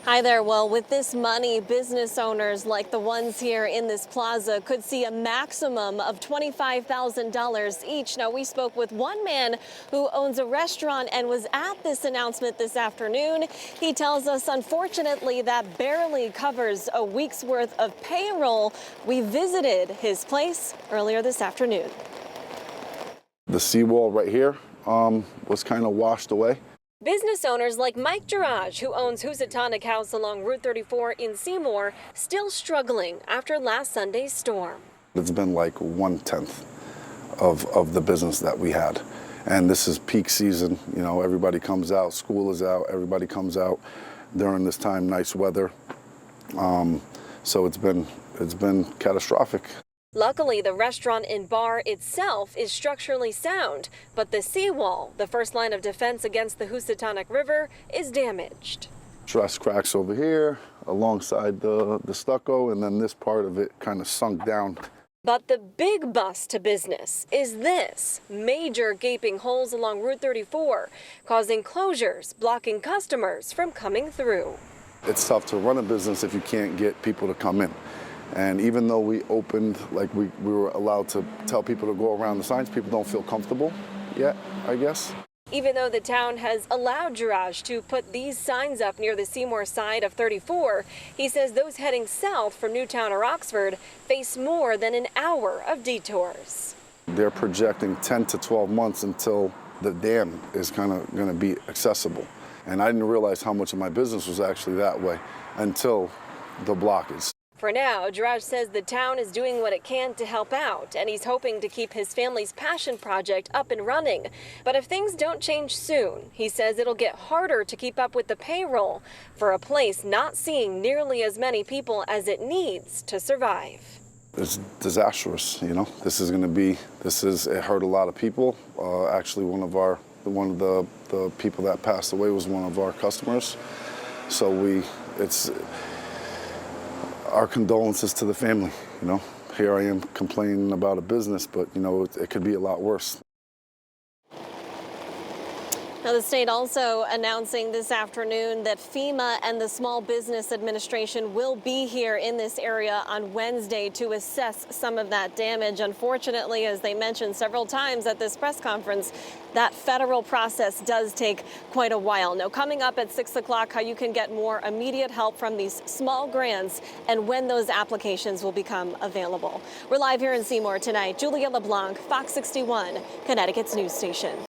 Hi there. Well, with this money, business owners like the ones here in this plaza could see a maximum of $25,000 each. Now, we spoke with one man who owns a restaurant and was at this announcement this afternoon. He tells us, unfortunately, that barely covers a week's worth of payroll. We visited his place earlier this afternoon. The seawall right here was kind of washed away. Business owners like Mike Garage, who owns Housatonic House along Route 34 in Seymour, still struggling after last Sunday's storm. It's been like 1/10 of the business that we had. And this is peak season. You know, everybody comes out, school is out, everybody comes out during this time, nice weather. So it's been catastrophic. Luckily, the restaurant and bar itself is structurally sound, but the seawall, the first line of defense against the Housatonic River, is damaged. Truss cracks over here alongside the stucco, and then this part of it kind of sunk down. But the big bust to business is this: major gaping holes along Route 34, causing closures, blocking customers from coming through. It's tough to run a business if you can't get people to come in. And even though we opened, like we were allowed to tell people to go around the signs, people don't feel comfortable yet, I guess. Even though the town has allowed Garage to put these signs up near the Seymour side of 34, he says those heading south from Newtown or Oxford face more than an hour of detours. They're projecting 10 to 12 months until the dam is kind of going to be accessible. And I didn't realize how much of my business was actually that way until the blockage. For now, Garage says the town is doing what it can to help out, and he's hoping to keep his family's passion project up and running. But if things don't change soon, he says it'll get harder to keep up with the payroll for a place not seeing nearly as many people as it needs to survive. It's disastrous, you know. It hurt a lot of people. Actually, one of the people that passed away was one of our customers. So our condolences to the family, you know. Here I am complaining about a business, but, you know, it could be a lot worse. Now, the state also announcing this afternoon that FEMA and the Small Business Administration will be here in this area on Wednesday to assess some of that damage. Unfortunately, as they mentioned several times at this press conference, that federal process does take quite a while. Now, coming up at 6 o'clock, how you can get more immediate help from these small grants and when those applications will become available. We're live here in Seymour tonight. Julia LeBlanc, Fox 61, Connecticut's news station.